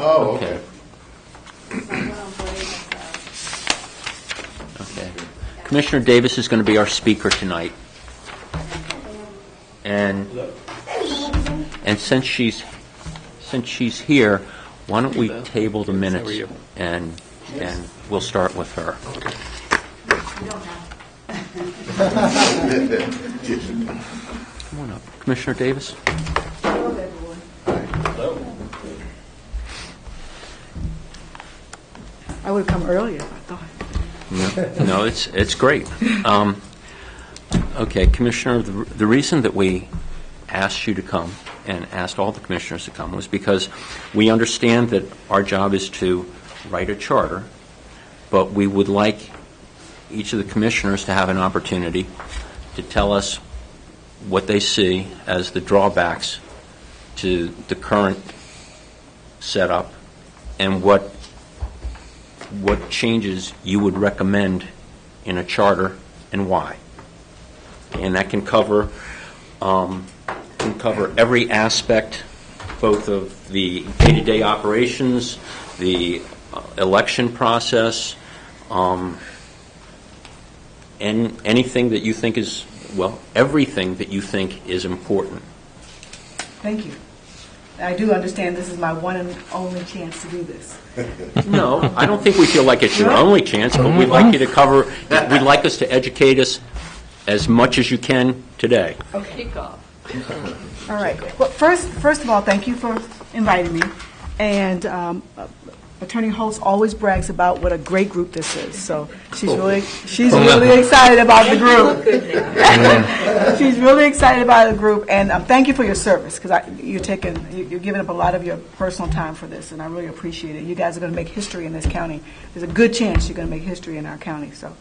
Oh, okay. Okay. Commissioner Davis is going to be our speaker tonight. And since she's here, why don't we table the minutes and we'll start with her. Come on up. Commissioner Davis? I would have come earlier, I thought. No, it's great. Okay, Commissioner, the reason that we asked you to come and asked all the commissioners to come was because we understand that our job is to write a charter, but we would like each of the commissioners to have an opportunity to tell us what they see as the drawbacks to the current setup and what changes you would recommend in a charter and why. And that can cover every aspect, both of the day-to-day operations, the election process, and anything that you think is, well, everything that you think is important. Thank you. I do understand this is my one and only chance to do this. No, I don't think we feel like it's your only chance, but we'd like you to cover, we'd like us to educate us as much as you can today. Okay. Kick off. All right. Well, first of all, thank you for inviting me. And Attorney Holtz always brags about what a great group this is. So she's really excited about the group. She's really excited about the group. And thank you for your service, because you're giving up a lot of your personal time for this, and I really appreciate it. You guys are going to make history in this county. There's a good chance you're going to make history in our county. So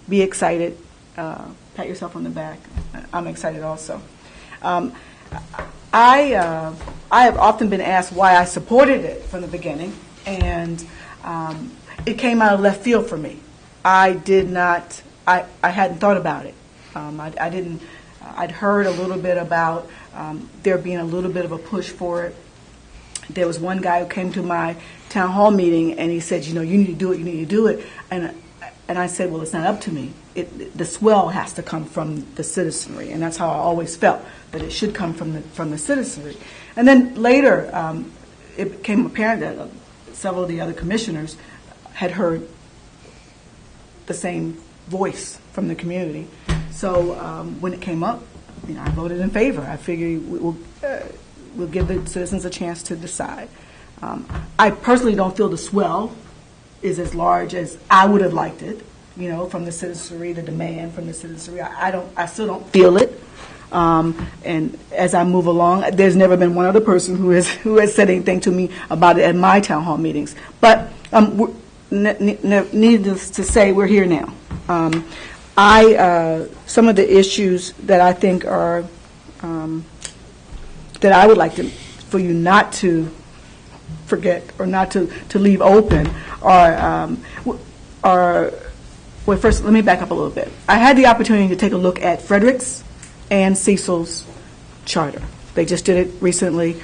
be excited. Pat yourself on the back. I'm excited also. I have often been asked why I supported it from the beginning, and it came out of left field for me. I hadn't thought about it. I'd heard a little bit about there being a little bit of a push for it. There was one guy who came to my town hall meeting, and he said, you need to do it, you need to do it. And I said, well, it's not up to me. The swell has to come from the citizenry, and that's how I always felt, that it should come from the citizenry. And then later, it became apparent that several of the other commissioners had heard the same voice from the community. So when it came up, I voted in favor. I figured we'll give the citizens a chance to decide. I personally don't feel the swell is as large as I would have liked it, from the citizenry, the demand from the citizenry. I still don't feel it. And as I move along, there's never been one other person who has said anything to me about it at my town hall meetings. But needless to say, we're here now. Some of the issues that I think are that I would like for you not to forget or not to leave open are well, first, let me back up a little bit. I had the opportunity to take a look at Frederick's and Cecil's charter. They just did it recently.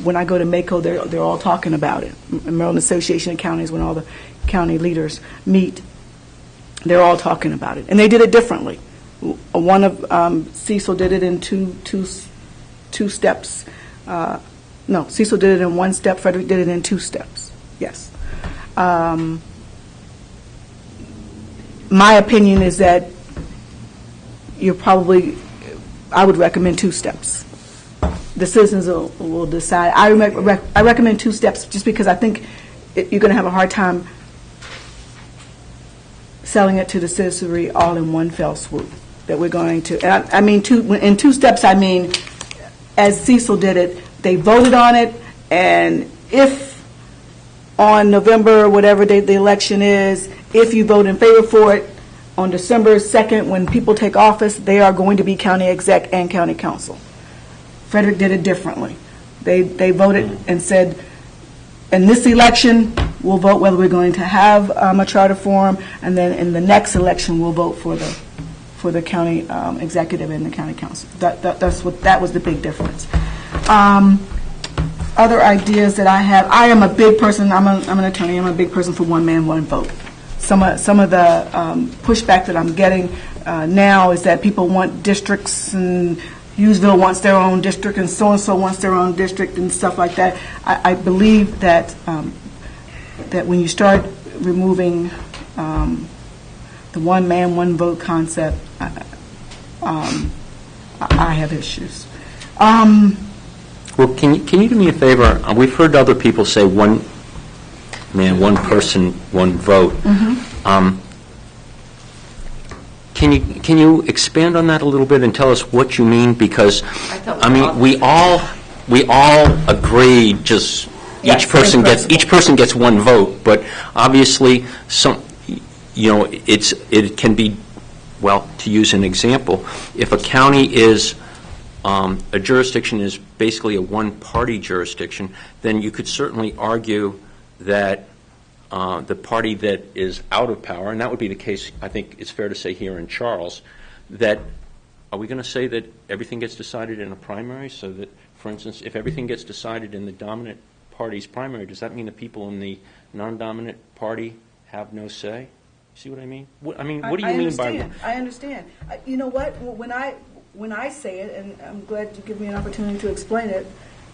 When I go to MACO, they're all talking about it. Maryland Association of Counties, when all the county leaders meet, they're all talking about it. And they did it differently. One of Cecil did it in two steps. No, Cecil did it in one step. Frederick did it in 2 steps. Yes. My opinion is that I would recommend 2 steps. The citizens will decide. I recommend 2 steps just because I think you're going to have a hard time selling it to the citizenry all in one fell swoop. That we're going to, and I mean in 2 steps. I mean, as Cecil did it, they voted on it, and if on November, whatever date the election is, if you vote in favor for it, on December 2nd, when people take office, they are going to be county exec and county council. Frederick did it differently. They voted and said, in this election, we'll vote whether we're going to have a charter forum, and then in the next election, we'll vote for the county executive and the county council. That was the big difference. other ideas that I have, I am a big person, I'm an attorney, I'm a big person for one man, one vote. Some of the pushback that I'm getting now is that people want districts, and Hughesville wants their own district, and so-and-so wants their own district, and stuff like that. I believe that that when you start removing the one man, one vote concept, I have issues. Well, can you do me a favor? We've heard other people say one man, one person, one vote. Can you expand on that a little bit and tell us what you mean? Because I mean, we all agree. Just Yes, each person in gets one vote, but obviously it can be, well, to use an example, if a county is a jurisdiction is basically a one-party jurisdiction, then you could certainly argue that the party that is out of power, and that would be the case, I think it's fair to say here in Charles, that are we going to say that everything gets decided in a primary? So that, for instance, if everything gets decided in the dominant party's primary, does that mean the people in the non-dominant party have no say? See what I mean? What do you mean by? I understand. You know what? When I say it, and I'm glad you give me an opportunity to explain it.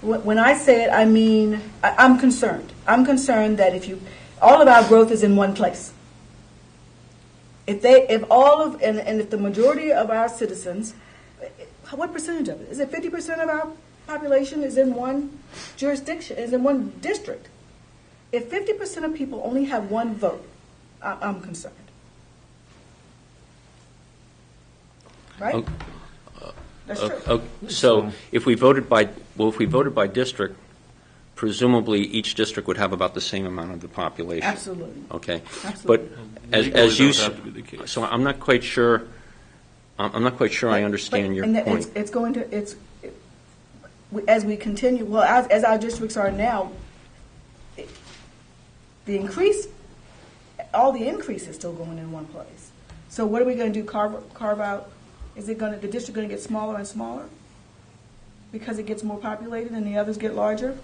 When I say it, I mean I'm concerned. I'm concerned that all of our growth is in one place. If the majority of our citizens, what percentage of it? Is it 50% of our population is in one jurisdiction, is in one district? If 50% of people only have one vote, I'm concerned. Right? That's true. So if we voted by district, presumably each district would have about the same amount of the population. Absolutely. Okay. Absolutely. But as you, so I'm not quite sure. I'm not quite sure I understand your point. As we continue. Well, as our districts are now, all the increase is still going in one place. So what are we going to do? Carve out? Is the district going to get smaller and smaller because it gets more populated and the others get larger?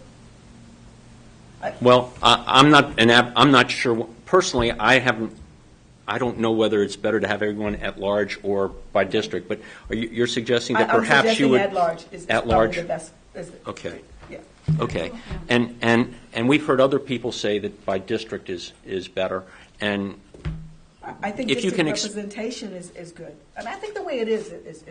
Well, I'm not sure. Personally, I don't know whether it's better to have everyone at large or by district. But you're suggesting that perhaps you would at large is at large. The best. Okay. Yeah. Okay. And we've heard other people say that by district is better. And I think if district representation is good. I mean, I think the way it is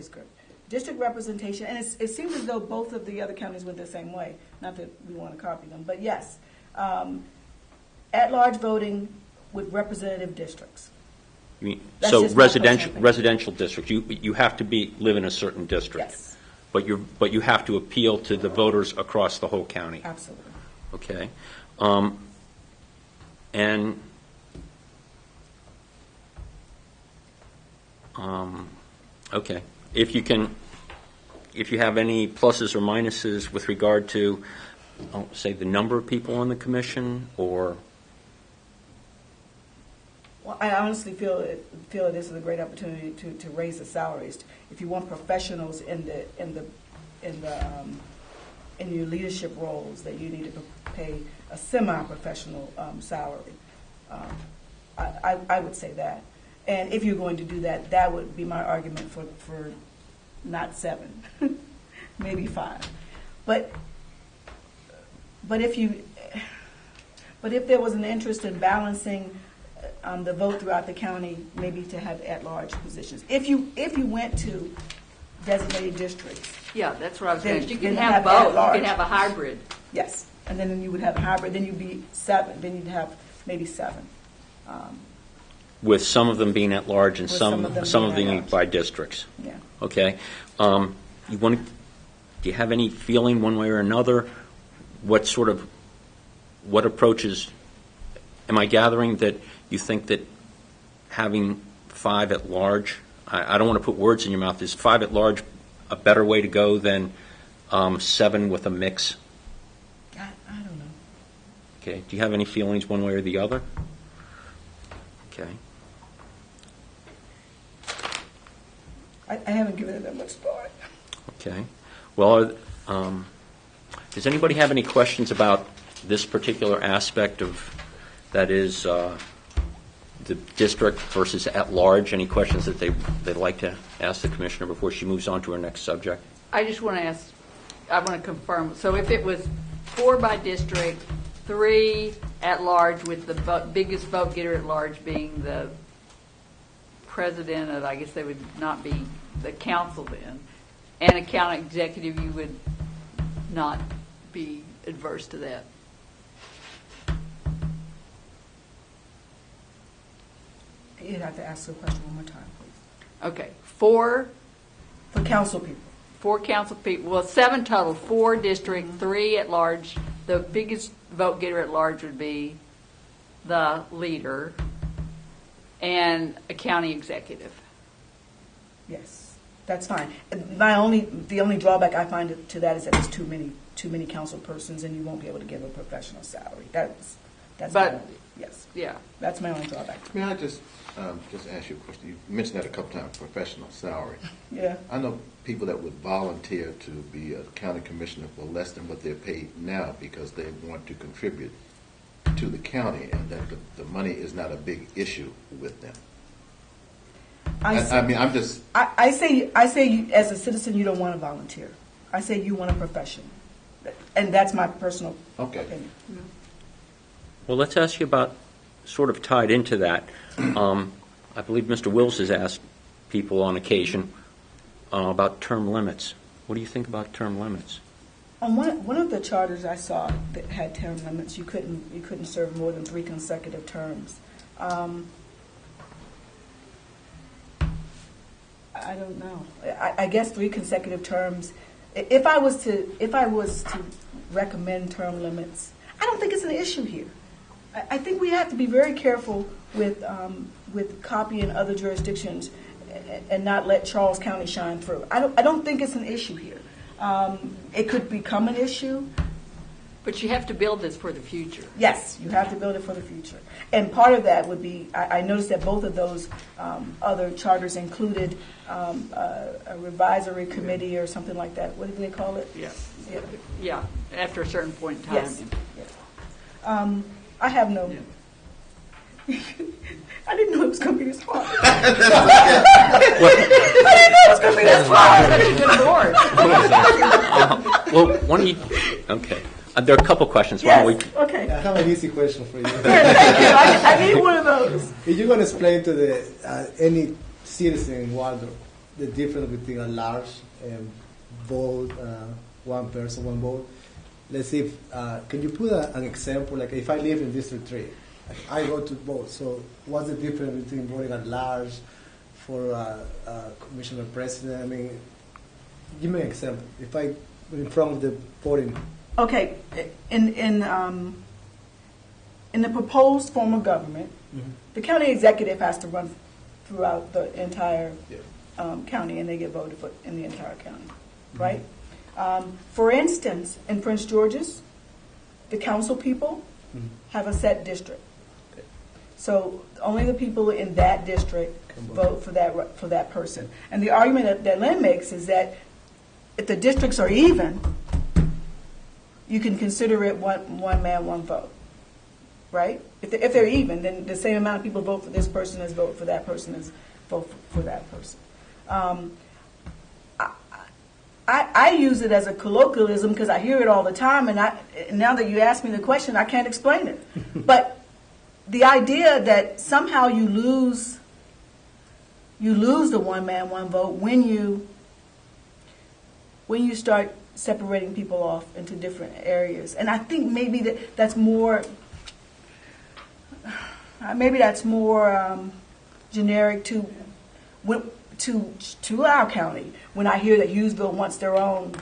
good. District representation, and it seems as though both of the other counties went the same way. Not that we want to copy them, but yes, at-large voting with representative districts. you mean, That's so just my personal opinion. residential district, you have to live in a certain district. Yes, But you have to appeal to the voters across the whole county. absolutely. Okay. And okay, if you have any pluses or minuses with regard to, say, the number of people on the commission, or Well, I honestly feel this is a great opportunity to raise the salaries. If you want professionals in your leadership roles, that you need to pay a semi-professional salary. I would say that. And if you're going to do that, that would be my argument for not 7, maybe 5. But if there was an interest in balancing the vote throughout the county, maybe to have at-large positions. If you went to designated districts, Yeah, that's what I was going to. You Then can have have both. at-large. You can have a hybrid. yes, and then you would have a hybrid. Then you'd be 7. Then you'd have maybe 7. with some of them being at large and With some some of them of being them at large. by districts? Yeah. Okay. Do you have any feeling one way or another what approaches, am I gathering that you think that having 5 at large, I don't want to put words in your mouth, is 5 at large a better way to go than 7 with a mix? I don't know. Okay. Do you have any feelings one way or the other? Okay. I haven't given it that much thought. Okay. Well, Does anybody have any questions about this particular aspect of, that is, the district versus at-large? Any questions that they'd like to ask the commissioner before she moves on to her next subject? I just want to ask, I want to confirm, so if it was 4 by district, 3 at large, with the biggest vote getter at large being the president of, I guess they would not be the council then, and a county executive, you would not be adverse to that? You'd have to ask the question one more time, please. Okay, 4 For council people. 4 council people, well, 7 total, 4 district, 3 at large. The biggest vote getter at large would be the leader and a county executive. Yes, that's fine. The only drawback I find to that is that there's too many council persons, and you won't be able to give a professional salary. That's But- my only, yes, Yeah. that's my only drawback. May I just ask you a question? You mentioned that a couple times, professional salary. Yeah. I know people that would volunteer to be a county commissioner for less than what they're paid now because they want to contribute to the county, and that the money is not a big issue with them. I mean, I'm just, I say you, as a citizen, you don't want to volunteer. I say you want a profession, and that's my personal Okay. opinion. Well, let's ask you about, sort of tied into that. I believe Mr. Wills has asked people on occasion about term limits. What do you think about term limits? On one of the charters I saw that had term limits, you couldn't serve more than 3 consecutive terms. I don't know. I guess 3 consecutive terms. If I was to recommend term limits, I don't think it's an issue here. I think we have to be very careful with copying other jurisdictions and not let Charles County shine through. I don't think it's an issue here. It could become an issue. But you have to build this for the future. Yes, you have to build it for the future. And part of that would be, I noticed that both of those other charters included a revisory committee or something like that. What did they call it? Yeah. Yeah. Yeah, after a certain point in time. Yes. Yes. I have no. I didn't know it was going to be this hard. I didn't know it was going to be this hard. Such a good board. Well, why don't you, okay. There are a couple questions. Why don't we, Yes. Okay. I have an easy question for you. Thank you. I need one of those. If you're going to explain to the any citizen in Waldorf the difference between a large vote, one person, one vote, let's see if, can you put an example, like if I live in District 3, I go to vote, so what's the difference between voting at large for commissioner president? I mean, give me an example. If I, in front of the voting. Okay. In the proposed form of government, the county executive has to run throughout the entire county, and they get voted for in the entire county, right? For instance, in Prince George's, the council people have a set district. So only the people in that district vote for that person. And the argument that Lynn makes is that if the districts are even, you can consider it one man, one vote, right? If they're even, then the same amount of people vote for this person as vote for that person as vote for that person. I use it as a colloquialism because I hear it all the time, and now that you ask me the question, I can't explain it. But the idea that somehow you lose the one man, one vote when you start separating people off into different areas, and I think maybe that's more generic to our county. When I hear that Hughesville wants their own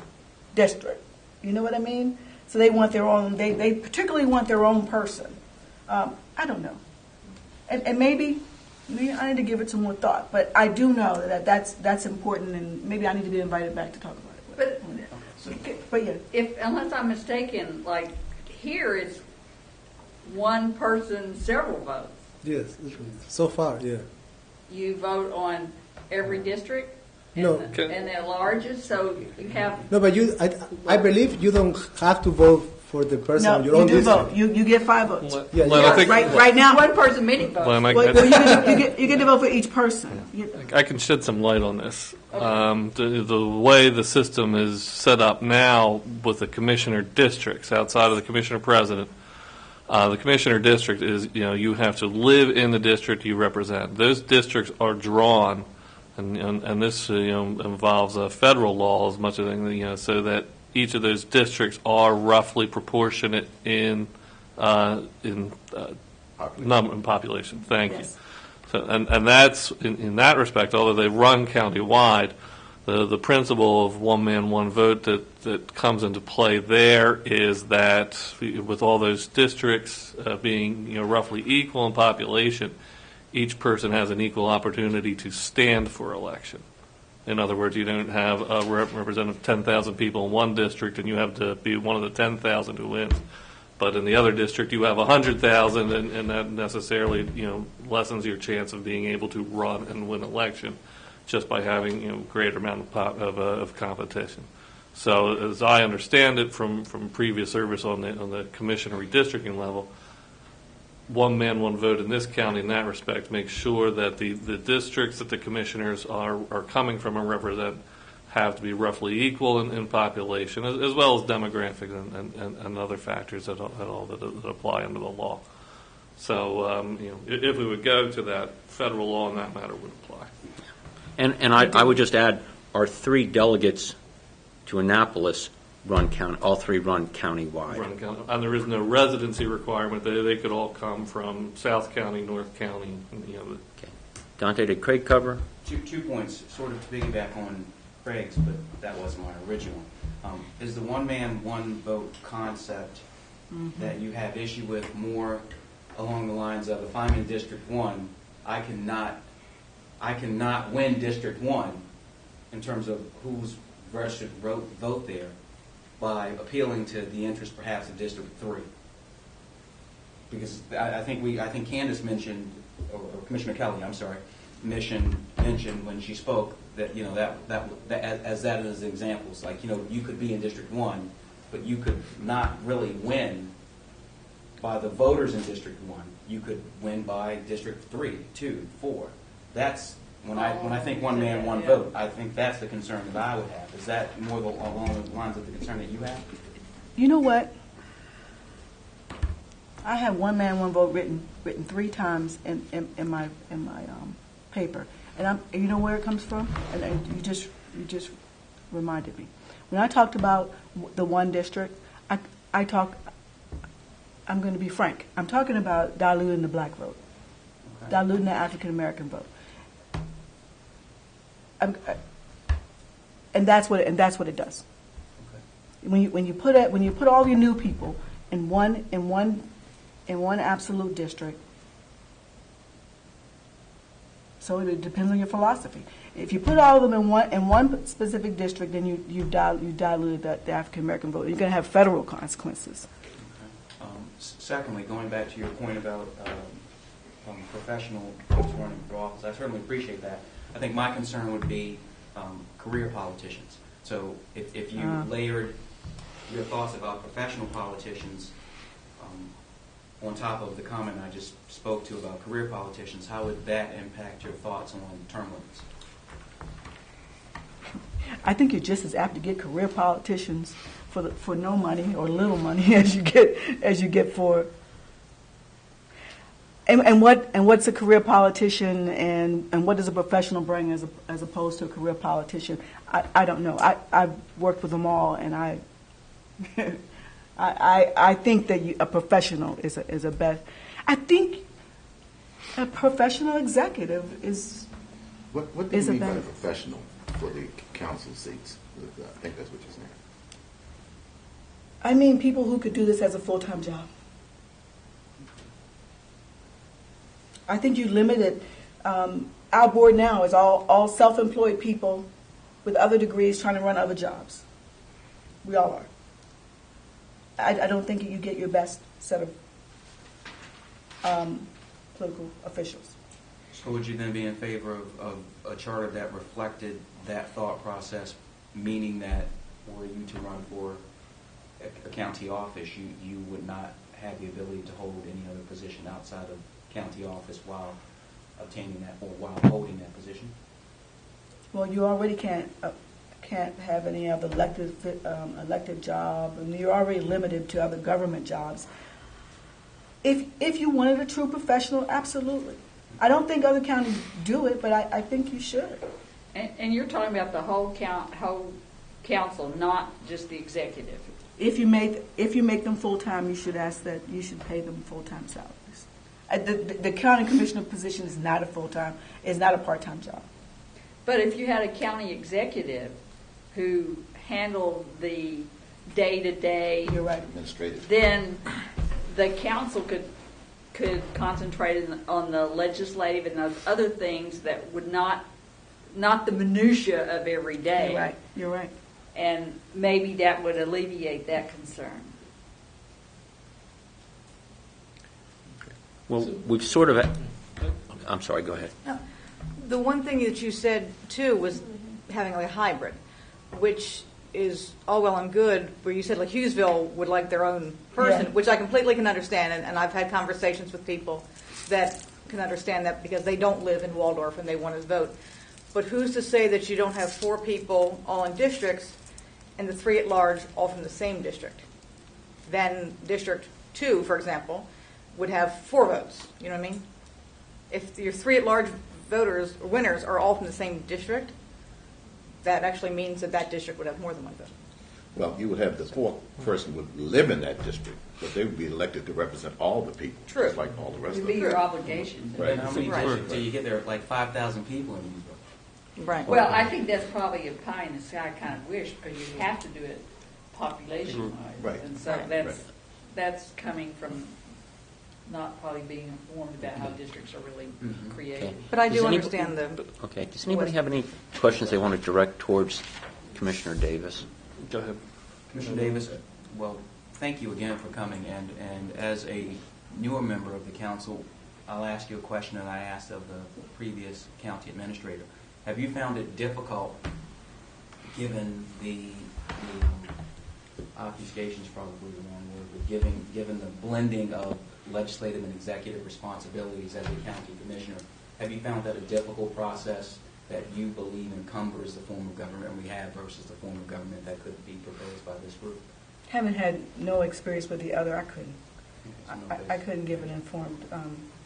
district, you know what I mean? So they want their own. They particularly want their own person. I don't know, and maybe I need to give it some more thought. But I do know that that's important, and maybe I need to be invited back to talk about it. But yeah, Unless I'm mistaken, like here it's one person, several votes. Yes, so far, yeah. You vote on every district? No. And they're larger, so you have, No, but I believe you don't have to vote for the person No, in your you own do district. vote. You get 5 votes. Yeah, Len, yeah. I think Right now, one person many votes. Len, well, you get to vote for each person. I can shed some light on this. The way the system is set up now with the commissioner districts outside of the commissioner president, the commissioner district is, you have to live in the district you represent. Those districts are drawn, and this involves a federal law as much as anything, so that each of those districts are roughly proportionate in number and population. Thank you. Yes. So, and that's in that respect. Although they run countywide, the principle of one man, one vote that comes into play there is that with all those districts being roughly equal in population, each person has an equal opportunity to stand for election. In other words, you don't have a representative of 10,000 people in one district and you have to be one of the 10,000 who wins. But in the other district, you have 100,000, and that necessarily, lessens your chance of being able to run and win election just by having, greater amount of competition. So, as I understand it from previous service on the commissioner redistricting level, one man, one vote in this county in that respect makes sure that the districts that the commissioners are coming from and represent have to be roughly equal in population, as well as demographics and other factors that apply under the law. So, if we would go to that, federal law in that matter would apply. And I would just add, our 3 delegates to Annapolis run county, all 3 run countywide. And there is no residency requirement. They could all come from South County, North County. Okay. Dante, did Craig cover? Two points, sort of to piggyback on Craig's, but that wasn't my original. Is the one man, one vote concept that you have issue with more along the lines of, if I'm in District 1, I cannot win District 1 in terms of who's registered vote there by appealing to the interest perhaps of District 3. Because I think Candace mentioned, or Commissioner Kelly, I'm sorry, mentioned when she spoke that as examples, like you could be in District 1, but you could not really win by the voters in District 1. You could win by District 3, 2, 4. That's when I think one man, one vote. I think that's the concern that I would have. Is that more along the lines of the concern that you have? You know what? I have one man, one vote written 3 times in my paper, and you know where it comes from? And you just reminded me. When I talked about the one district, I'm going to be frank. I'm talking about diluting the black vote, diluting the African American vote, and that's what it does. Okay. When you put all your new people in one absolute district. So it depends on your philosophy. If you put all of them in one specific district, then you dilute the African American vote. You're going to have federal consequences. Okay. Secondly, going back to your point about professional folks running for office, I certainly appreciate that. I think my concern would be career politicians. So if you layered your thoughts about professional politicians on top of the comment I just spoke to about career politicians, how would that impact your thoughts on term limits? I think you're just as apt to get career politicians for no money or little money as you get for. And what's a career politician and what does a professional bring as opposed to a career politician? I don't know. I've worked with them all, and I think that a professional is a best. I think a professional executive is. What do you mean by better. professional for the council seats? I think that's what you're saying. I mean, people who could do this as a full-time job. I think you limit it. Our board now is all self-employed people with other degrees trying to run other jobs. We all are. I don't think you get your best set of political officials. So would you then be in favor of a charter that reflected that thought process, meaning that were you to run for a county office, you would not have the ability to hold any other position outside of county office while obtaining that, or while holding that position? Well, you already can't have any other elected job, and you're already limited to other government jobs. If you wanted a true professional, absolutely. I don't think other counties do it, but I think you should. And you're talking about the whole council, not just the executive. If you make them full-time, you should pay them full-time salaries. The county commissioner position is not a full-time, is not a part-time job. But if you had a county executive who handled the day-to-day, You're right. Administrative. then the council could concentrate on the legislative and those other things that would not the minutia of every day. You're right. You're right. And maybe that would alleviate that concern. Well, we've sort of, I'm sorry, go ahead. No. The one thing that you said, too, was having like a hybrid, which is all well and good, where you said like Hughesville would like their own person, Yeah. which I completely can understand, and I've had conversations with people that can understand that because they don't live in Waldorf and they want to vote. But who's to say that you don't have 4 people all in districts and the 3 at large all from the same district? Then District 2, for example, would have 4 votes. You know what I mean? If your 3 at large voters or winners are all from the same district, that actually means that district would have more than 1 vote. Well, you would have the 4th person would live in that district, but they would be elected to represent all the people. True. Just like all the rest It of would be them. your obligation. Right. And how many Right. districts do you get there? Like 5,000 people in Hughesville. Right. Well, I think that's probably a pie in the sky kind of wish, because you have to do it population-wise. Right. And so Right. that's coming from not probably being informed about how districts are really created. Okay. But I Does do any- understand the. Okay, does anybody have any questions they want to direct towards Commissioner Davis? Go ahead. Commissioner Davis, well, thank you again for coming, and as a newer member of the council, I'll ask you a question that I asked of the previous county administrator. Have you found it difficult, given the obfuscation is probably the wrong word, but given the blending of legislative and executive responsibilities as a county commissioner, have you found that a difficult process that you believe encumbers the form of government we have versus the form of government that could be proposed by this group? Haven't had no experience with the other. I couldn't. So no I couldn't give an informed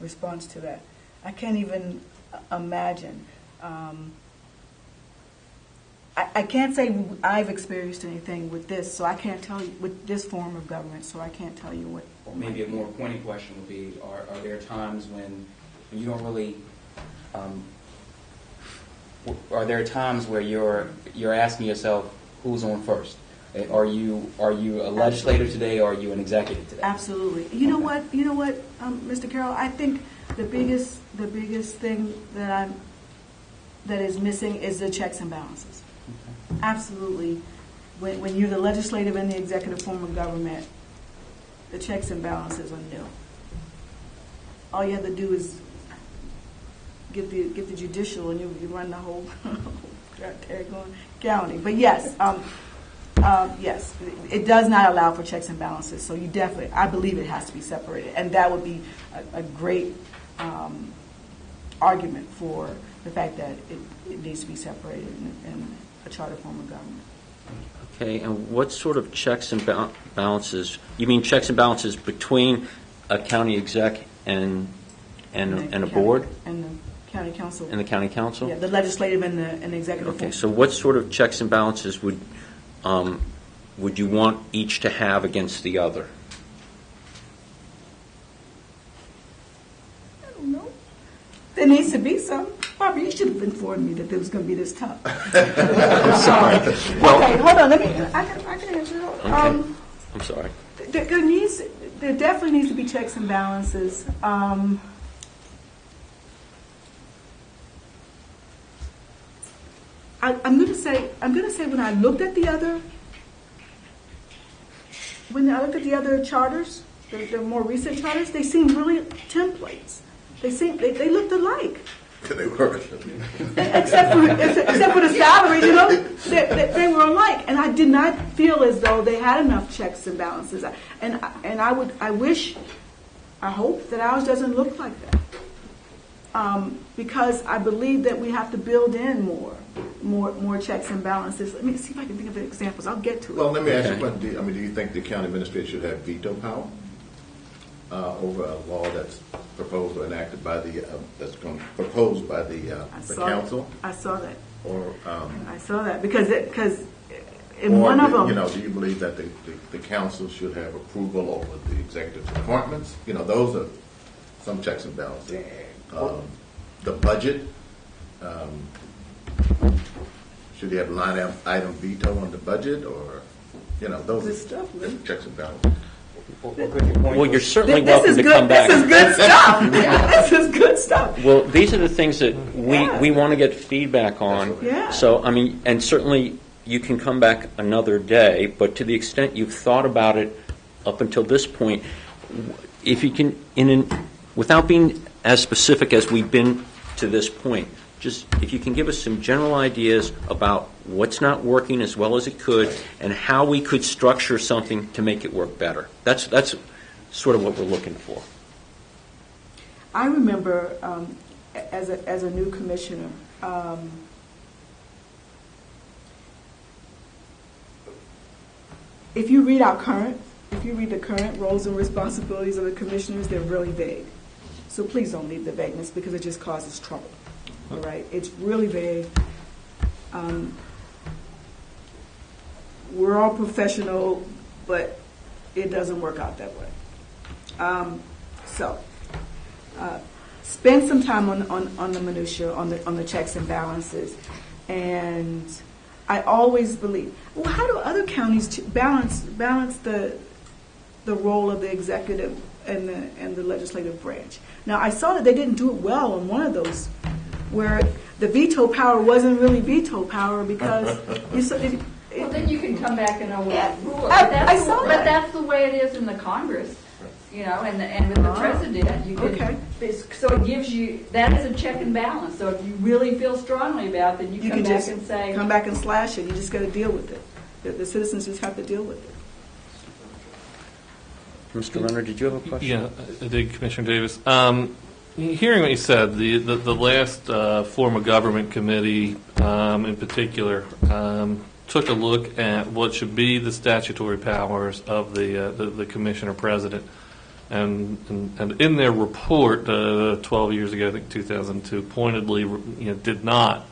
response to that. I can't even imagine. I can't say I've experienced anything with this, so I can't tell you with this form of government. So I can't tell you what. Or maybe a more pointed question would be: Are there times when you don't really? Are there times where you're asking yourself who's on first? Are you a legislator today, or are you an executive today? Absolutely. You know what, Mr. Carroll? I think the biggest thing that is missing is the checks and balances. Okay. Absolutely. When you're the legislative and the executive form of government, the checks and balances are nil. All you have to do is get the judicial, and you run the whole county. But yes. Yes, it does not allow for checks and balances, so you definitely, I believe it has to be separated, and that would be a great argument for the fact that it needs to be separated in a charter form of government. Okay, and what sort of checks and balances, you mean checks and balances between a county exec and a board? And the county council. And the county council? Yeah, the legislative and the executive Okay, form. so what sort of checks and balances would you want each to have against the other? I don't know. There needs to be some. Barbara, you should have informed me that it was going to be this tough. I'm sorry. Okay, hold on. I can answer it. Okay. I'm sorry. There definitely needs to be checks and balances. I'm going to say when I looked at the other charters, the more recent charters, they seem really templates. They looked alike. They were. Except for the salary, they were alike, and I did not feel as though they had enough checks and balances. And I hope that ours doesn't look like that, because I believe that we have to build in more checks and balances. Let me see if I can think of examples. I'll get to it. Well, let me ask you one. Do you think the county administrator should have veto power over a law that's proposed or enacted by proposed by the council? I saw that. Or I saw that because in or one of them, do you believe that the council should have approval over the executive departments? Those are some checks and balances. The budget. Should you have line item veto on the budget, or those Good are stuff, man. checks and balances? Well, you're certainly this welcome is to good. come back. This is good stuff. This is good stuff. Well, these are the things that Yeah. we want to get feedback on. Yeah. So, and certainly you can come back another day, but to the extent you've thought about it up until this point, if you can, without being as specific as we've been to this point, just if you can give us some general ideas about what's not working as well as it could and how we could structure something to make it work better. That's sort of what we're looking for. I remember as a new commissioner, if you read the current roles and responsibilities of the commissioners, they're really vague. So please don't leave the vagueness because it just causes trouble. All right, it's really vague. We're all professional, but it doesn't work out that way. Spend some time on the minutia, on the checks and balances, and I always believe. Well, how do other counties balance the role of the executive and the legislative branch? Now, I saw that they didn't do it well on one of those, where the veto power wasn't really veto power because you said. Well, then you can come back and overrule it. I saw that. But that's the way it is in the Congress, and with the president. You can, Okay. So it gives you, that is a check and balance. So if you really feel strongly about it, then you You come can back just and say. come back and slash it. You just got to deal with it. The citizens just have to deal with it. Mr. Leonard, did you have a question? Yeah, I did, Commissioner Davis. Hearing what you said, the last form of government committee in particular took a look at what should be the statutory powers of the commissioner president. And in their report 12 years ago, I think 2002, pointedly did not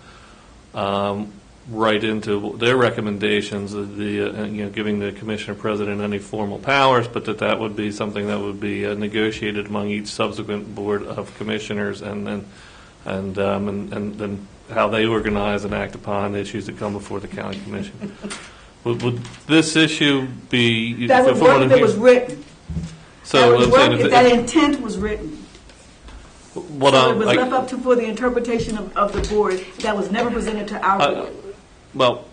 write into their recommendations giving the commissioner president any formal powers, but that would be something that would be negotiated among each subsequent board of commissioners, and then how they organize and act upon issues that come before the county commission. Would this issue be That would work if it was written. So that would work if if that intent was written. what So I'm- it was I- left up for the interpretation of the board that was never presented to our board. Well,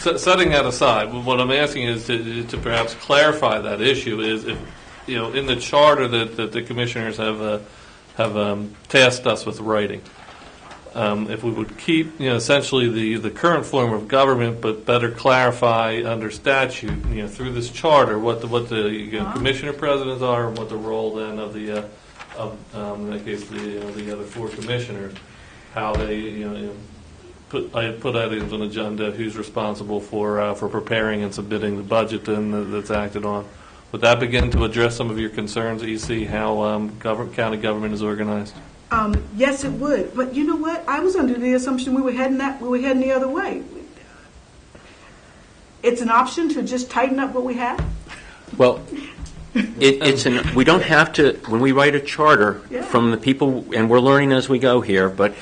setting that aside, what I'm asking is to perhaps clarify that issue is if, in the charter that the commissioners have tasked us with writing, if we would keep, essentially the current form of government, but better clarify under statute, through this charter, what the commissioner presidents are and what the role then of the, in that case, the other four commissioners, how they, put items on the agenda, who's responsible for preparing and submitting the budget then that's acted on. Would that begin to address some of your concerns that you see how county government is organized? Yes, it would. But you know what? I was under the assumption we were heading the other way. It's an option to just tighten up what we have. Well, we don't have to, when we write a charter Yeah. from the people, and we're learning as we go here, but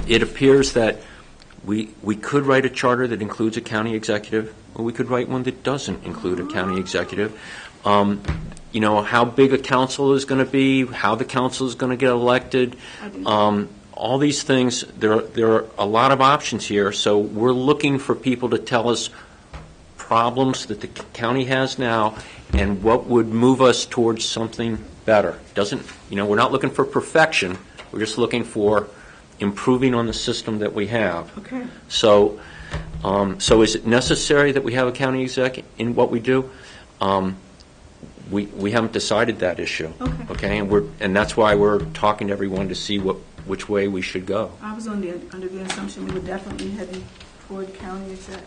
it appears that we could write a charter that includes a county executive, or we could write one that doesn't include a county executive. How big a council is going to be, how the council is going to get elected, all these things, there are a lot of options here, so we're looking for people to tell us problems that the county has now and what would move us towards something better. Doesn't, we're not looking for perfection, we're just looking for improving on the system that we have. Okay. So, so is it necessary that we have a county exec in what we do? We haven't decided that issue. Okay. And that's why we're talking to everyone to see which way we should go. I was under the assumption we were definitely heading toward county exec.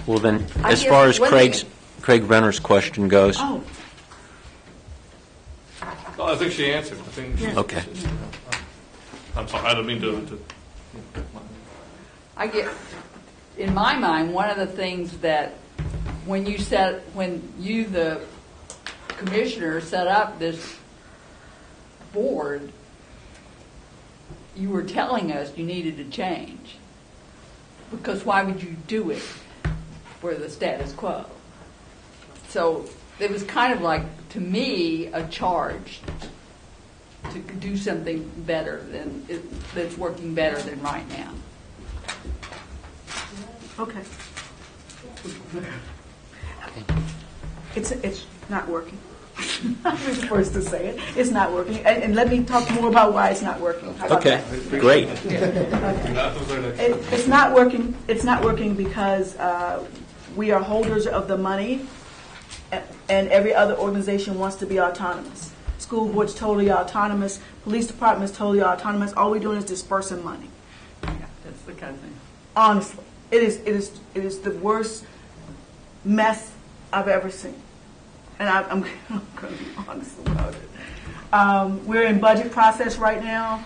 Well, then, I as guess far as one Craig Renner's question goes, Oh, Well, I think she answered. I think. Yeah. okay. I'm sorry. I don't mean to. I get, in my mind, one of the things that when you, the commissioner, set up this board, you were telling us you needed to change. Because why would you do it for the status quo? So it was kind of like, to me, a charge to do something better that's working better than right now. okay. It's not working. I'm the first to say it. It's not working. And let me talk more about why it's not working. How about Okay, that? great. It's not working. It's not working because we are holders of the money, and every other organization wants to be autonomous. School board's totally autonomous. Police department's totally autonomous. All we're doing is dispersing money. Yeah, that's the kind of thing. Honestly, it is the worst mess I've ever seen, and I'm going to be honest about it. We're in budget process right now.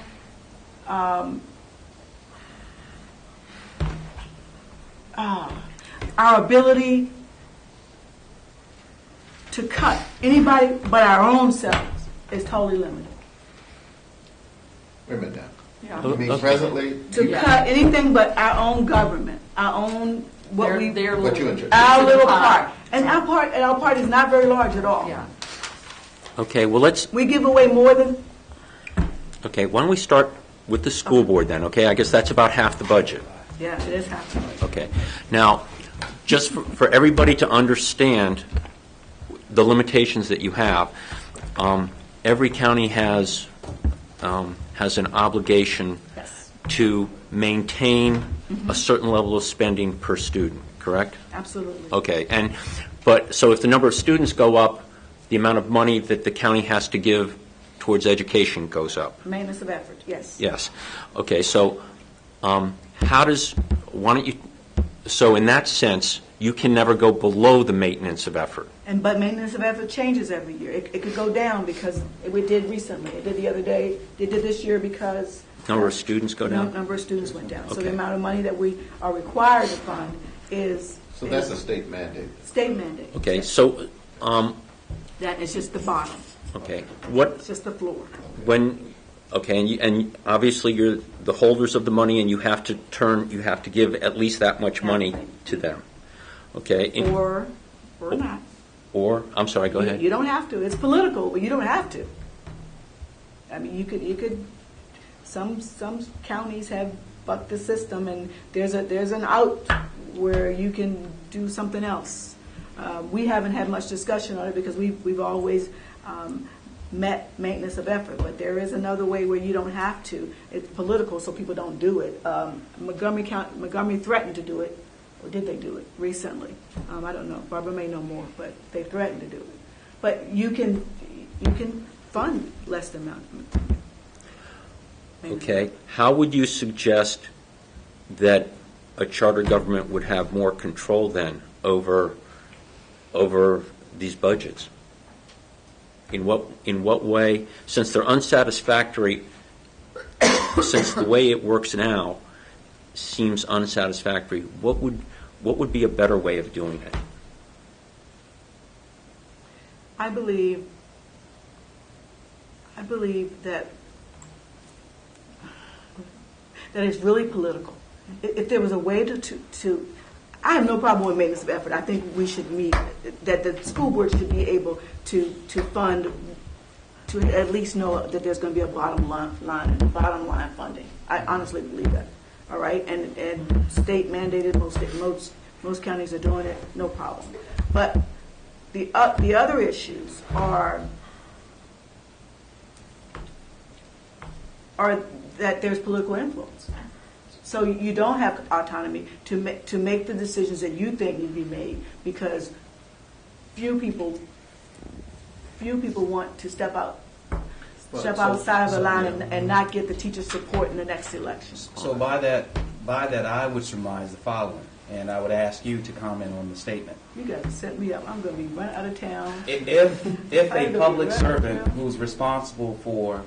Our ability to cut anybody but our own selves is totally limited. Wait a minute now. Yeah. You mean Okay. presently? To Yeah. cut anything but our own government, our own Their What you little- interest? our little pie. part, and our part is not very large at all. Yeah. Okay, well, We give away more than why don't we start with the school board then, okay? I guess that's about half the budget. yeah, it is happening. Okay. Now, just for everybody to understand the limitations that you have, every county has an obligation Yes, to maintain a certain level of spending per student, correct? absolutely. Okay. So if the number of students go up, the amount of money that the county has to give towards education goes up. Maintenance of effort. Yes. Yes. Okay, so so in that sense, you can never go below the maintenance of effort. But maintenance of effort changes every year. It could go down because we did recently. It did the other day. It did this year because Number of students go down? Number of students went down. So Okay. the amount of money that we are required to fund is So that's a state mandate. state mandate. Okay, so, That is just the bottom. okay, what, It's just the floor. and obviously you're the holders of the money and you have to give at least that much money to them. Okay? Or not. Or, I'm sorry, go ahead. You don't have to. It's political, but you don't have to. I mean, you could. Some counties have bucked the system, and there's an out where you can do something else. We haven't had much discussion on it because we've always met maintenance of effort, but there is another way where you don't have to. It's political, so people don't do it. Montgomery threatened to do it. Or did they do it recently? I don't know. Barbara may know more, but they threatened to do it. But you can fund less than that. Okay, how would you suggest that a charter government would have more control then over these budgets? In what way, since they're unsatisfactory, since the way it works now seems unsatisfactory, what would be a better way of doing it? I believe that it's really political. If there was a way to I have no problem with maintenance of effort. I think we should meet, that the school board should be able to fund, to at least know that there's going to be a bottom line funding. I honestly believe that. All right, and state mandated, most counties are doing it, no problem. But The other issues are that there's political influence. So you don't have autonomy to make the decisions that you think need to be made because few people want to step outside of the line and not get the teacher support in the next election. So by that, I would surmise the following, and I would ask you to comment on the statement. You got to set me up. I'm going to be run out of town. If a public servant who's responsible for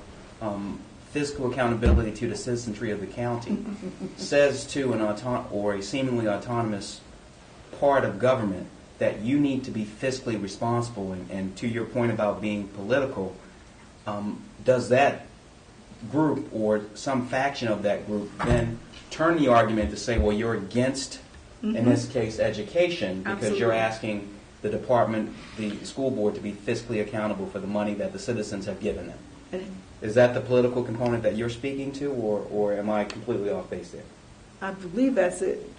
fiscal accountability to the citizenry of the county says to a seemingly autonomous part of government that you need to be fiscally responsible, and to your point about being political, does that group or some faction of that group then turn the argument to say, well, you're against, in this case, education because Absolutely. you're asking the department, the school board, to be fiscally accountable for the money that the citizens have given them? Is that the political component that you're speaking to, or am I completely off base there? I believe that's it,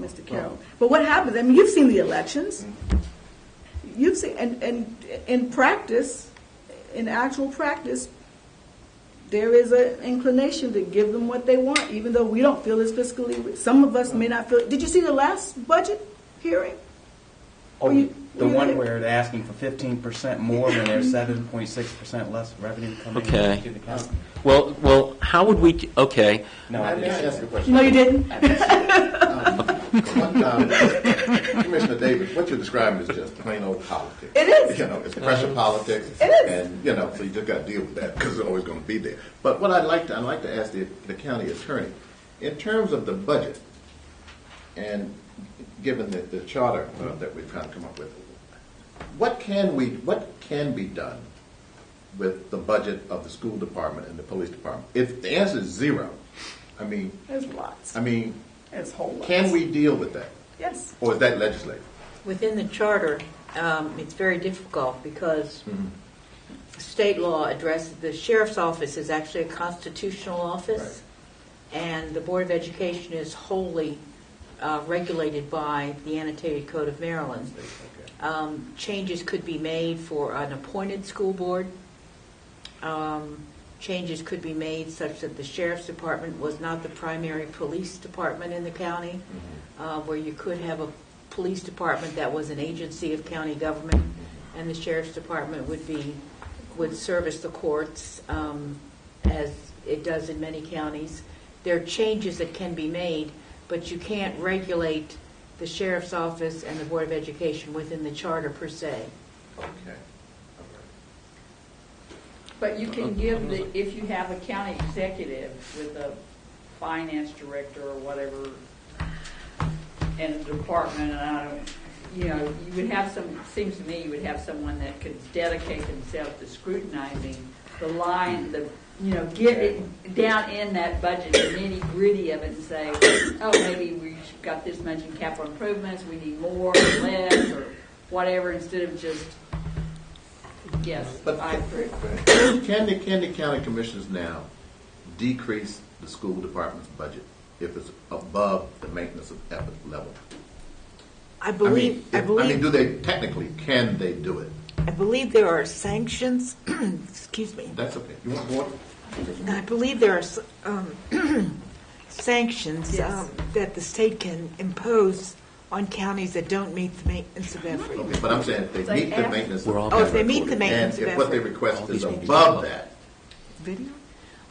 Mr. Carroll. But what happens? I mean, you've seen the elections. You've seen, and in practice, in actual practice, there is an inclination to give them what they want, even though we don't feel it's fiscally. Some of us may not feel. Did you see the last budget hearing? The one where they're asking for 15% more when there's 7.6% less revenue coming Okay. into the county. Well, how would we, okay, No, May I ask a question? No, you didn't. Commissioner Davis, what you're describing is just plain old politics. It is. You know, it's pressure politics. It is. And, you know, so you just got to deal with that because it's always going to be there. But what I'd like to ask the county attorney, in terms of the budget, and given the charter that we've kind of come up with, what can be done with the budget of the school department and the police department? If the answer is zero, I mean, There's lots. There's whole lots. can we deal with that? Yes. Or is that legislative? Within the charter, it's very difficult because state law addresses, the sheriff's office is actually a constitutional office, and the Board of Education is wholly regulated by the Annotated Code of Maryland. Changes could be made for an appointed school board. Changes could be made such that the sheriff's department was not the primary police department in the county, where you could have a police department that was an agency of county government, and the sheriff's department would service the courts as it does in many counties. There are changes that can be made, but you can't regulate the sheriff's office and the Board of Education within the charter per se. Okay. But you can give if you have a county executive with a finance director or whatever in a department, and you would have seems to me you would have someone that could dedicate themselves to scrutinizing the line, get it down in that budget, the nitty gritty of it, and say, oh, maybe we've got this much in capital improvements, we need more or less or whatever, instead of just, yes, But I approve. can the county commissioners now decrease the school department's budget if it's above the maintenance of effort level? I believe do they can they do it? I believe there are sanctions. Excuse me. That's okay. You want more? I believe there are sanctions Yes. that the state can impose on counties that don't meet the maintenance of effort. Okay, but I'm saying if they Say meet the F. maintenance We're all of Oh, effort, if they meet the maintenance and of if what they effort. request is these meetings above are that, Video?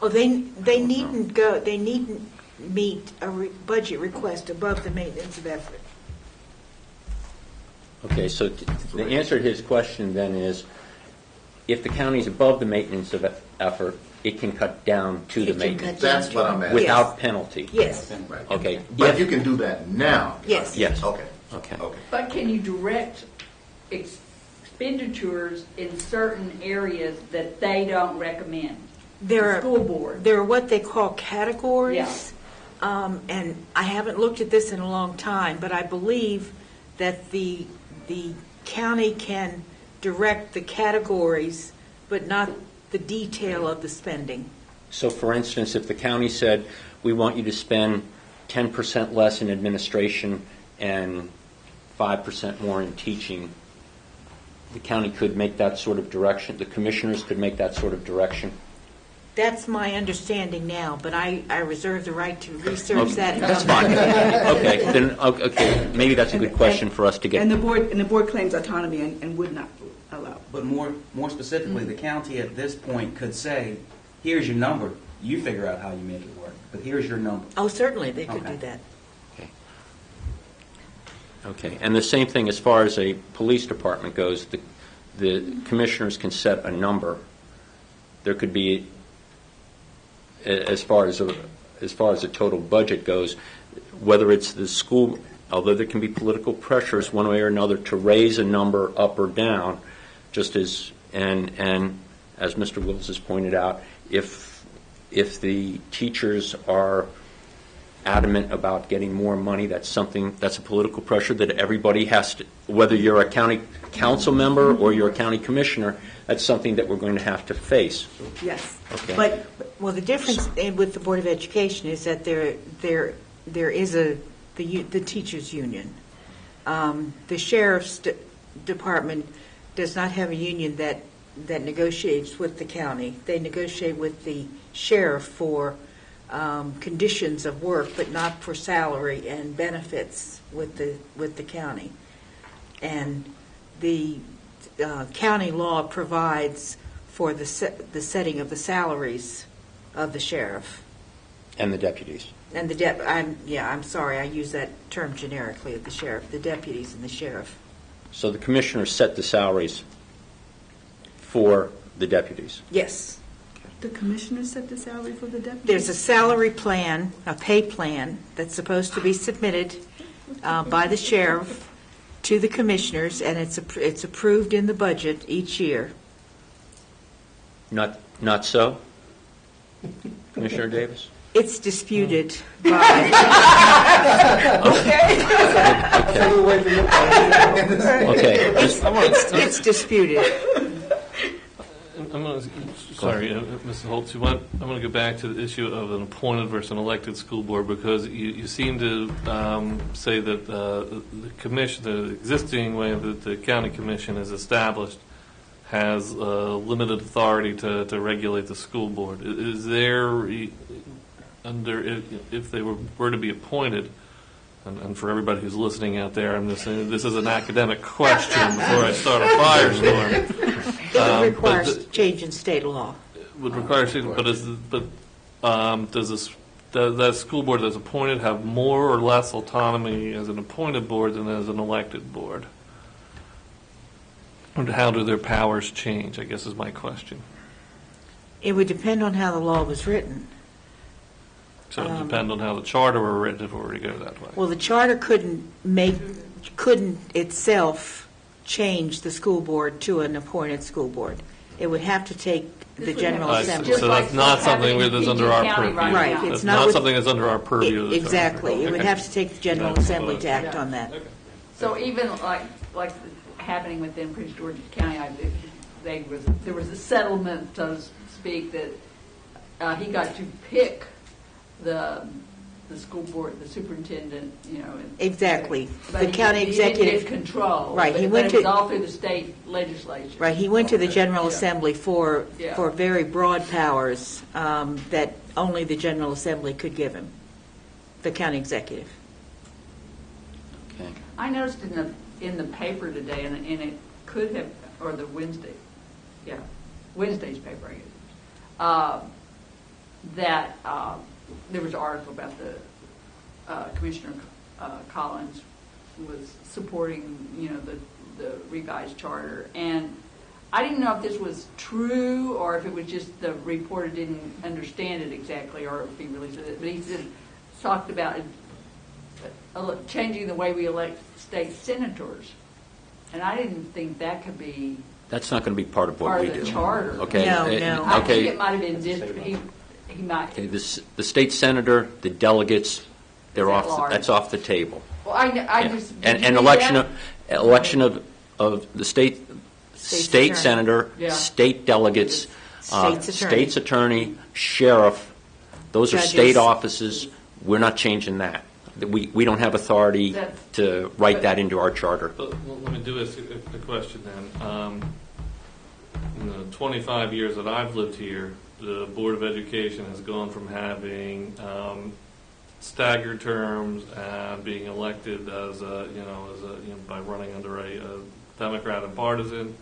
Oh, they needn't go. They needn't meet a budget request above the maintenance of effort. okay, so the answer to his question then is, if the county's above the maintenance of effort, it can cut down to the It can maintenance cut down that's what I'm asking. without penalty. Yes. Right. Okay. But If- you can do that now. Yes. Yes. Okay. Okay. But can you direct expenditures in certain areas that they don't recommend? There The are school board. There are what they call categories, and I haven't looked at this in a long time, but I believe that the county can direct the categories, but not the detail of the spending. So for instance, if the county said, we want you to spend 10% less in administration and 5% more in teaching, the county could make that sort of direction, the commissioners could make that sort of direction? That's my understanding now, but I reserve the right to research that. and That's come back. fine. Okay, then, okay, maybe that's a good question for us to get. And the board claims autonomy and would not allow. But more specifically, the county at this point could say, here's your number, you figure out how you make it work, but here's your number. Oh, certainly, they could Okay. do that. Okay, and the same thing as far as a police department goes, the commissioners can set a number. There could be, as far as the total budget goes, whether it's the school, although there can be political pressures one way or another to raise a number up or down, just as, and as Mr. Wills has pointed out, if the teachers are adamant about getting more money, that's a political pressure that everybody has to, whether you're a county council member or you're a county commissioner, that's something that we're going to have to face. Yes. Okay. But Well, the difference with the Board of Education is that there is the teachers' union. The sheriff's department does not have a union that negotiates with the county. They negotiate with the sheriff for conditions of work, but not for salary and benefits with the county. And the county law provides for the setting of the salaries of the sheriff And the deputies. and I'm sorry, I use that term generically of the sheriff, the deputies and the sheriff. So the commissioners set the salaries for the deputies. Yes. the commissioners set the salary for the deputies? There's a salary plan, a pay plan, that's supposed to be submitted by the sheriff to the commissioners, and it's approved in the budget each year. Not so? Commissioner Davis? It's disputed by, Okay. it's disputed. I'm going to, sorry, Mr. Holtz, I'm going to go back to the issue of an appointed versus an elected school board, because you seem to say that the commission, the existing way that the county commission is established, has limited authority to regulate the school board. Is there, if they were to be appointed, and for everybody who's listening out there, I'm just saying this is an academic question before I start a firestorm. It would require change in state law. Would require, does that school board that's appointed have more or less autonomy as an appointed board than as an elected board? And how do their powers change, I guess is my question. It would depend on how the law was written. So it would depend on how the charter were written if it were to go that way. Well, the charter couldn't itself change the school board to an appointed school board. It would have to take the General Assembly. So that's not something that's under our purview. Right, it's That's not not with- something that's under our purview. of the charter. Exactly. It would Okay. have to take the General Assembly to act on that. So even like happening within Prince George's County, there was a settlement, so to speak, that he got to pick the school board, the superintendent, and- Exactly. But The he- county he didn't executive. get control. Right, he but went it was to- all through the state legislature. Right, he went to the General Yeah. Assembly for Yeah. very broad powers that only the General Assembly could give him, the county executive. Okay. I noticed in the paper today, and it could have, or the Wednesday's paper, I guess, that there was an article about the Commissioner Collins was supporting, the revised charter, and I didn't know if this was true or if it was just the reporter didn't understand it exactly, or if he really said it. But he talked about changing the way we elect state senators, and I didn't think that could be That's not going to be part of what part we of the do. charter. Okay. No, uh, no. I think Okay. it might have been he might. Okay. The state senator, the delegates, they're Is that off. large? That's off the table. Well, I Yeah. just And did you read election that? of the state attorney. senator, Yeah. state delegates, State's attorney. state's attorney, sheriff. Those are Judges. state offices. We're not changing that. We don't have authority That's- to write that into our charter. But, well, let me do a question then. In the 25 years that I've lived here, the Board of Education has gone from having staggered terms and being elected as by running under a Democrat and partisan,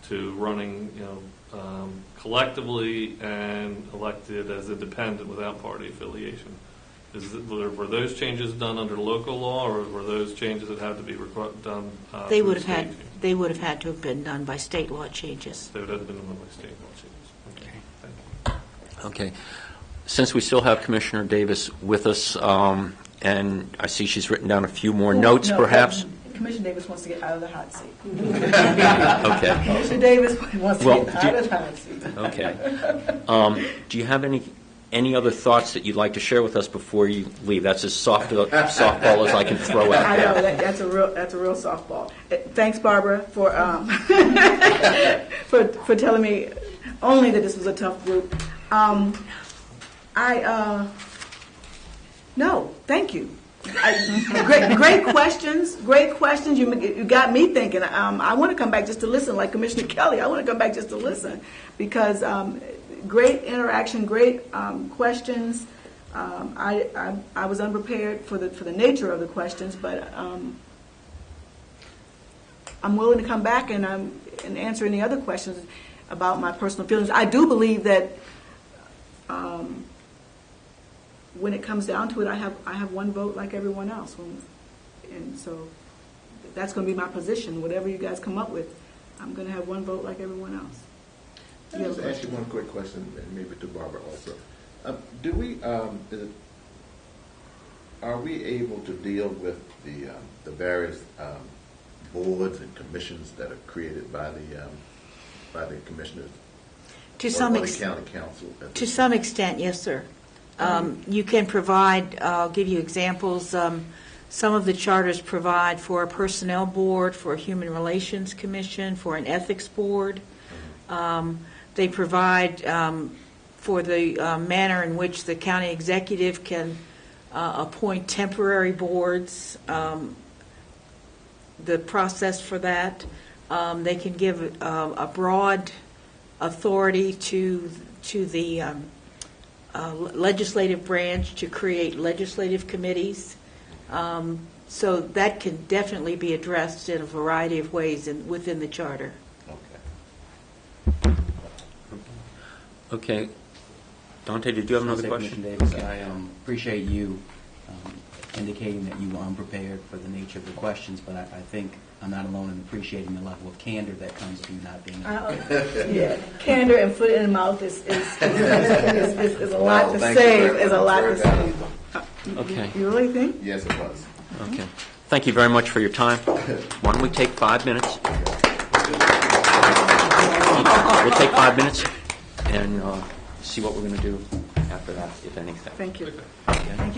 to running collectively and elected as independent without party affiliation. Were those changes done under local law, or were those changes that had to be done? They through would have state had, changes? they would have had to have been done by state law changes. They would have been done by state law changes. Okay, thank you. Okay. Since we still have Commissioner Davis with us, and I see she's written down a few more notes, No, perhaps. Commissioner Davis wants to get out of the hot seat. Okay. Commissioner Davis wants to Well, get out of the hot seat. Okay. Do you have any other thoughts that you'd like to share with us before you leave? That's as soft a softball as I can throw out I know there. that's a real softball. Thanks, Barbara, for for telling me only that this was a tough group. No, thank you. Great questions. Great questions. You got me thinking. I want to come back just to listen, like Commissioner Kelly. I want to come back just to listen because great interaction, great questions. I was unprepared for the nature of the questions, but I'm willing to come back and answer any other questions about my personal feelings. I do believe that when it comes down to it, I have one vote like everyone else, and so that's going to be my position. Whatever you guys come up with, I'm going to have one vote like everyone else. Can I just ask you one quick question, and maybe to Barbara also? Do we, are we able to deal with the various boards and commissions that are created by the commissioners? To or some the extent. county council? To some extent, yes, sir. You can provide, I'll give you examples. Some of the charters provide for a personnel board, for a human relations commission, for an ethics board. They provide for the manner in which the county executive can appoint temporary boards, the process for that. They can give a broad authority to the legislative branch to create legislative committees. So that can definitely be addressed in a variety of ways within the charter. Okay. Okay. Dante, did you have another question? Commissioner Davis, I appreciate you indicating that you were unprepared for the nature of the questions, but I think I'm not alone in appreciating the level of candor that comes from you not being. Yeah, candor and foot in the mouth is a lot to say. Is a lot to say. Okay. You really think? Yes, it was. Okay. Thank you very much for your time. Why don't we take 5 minutes? We'll take 5 minutes and see what we're going to do after that, if anything. Thank you. Okay.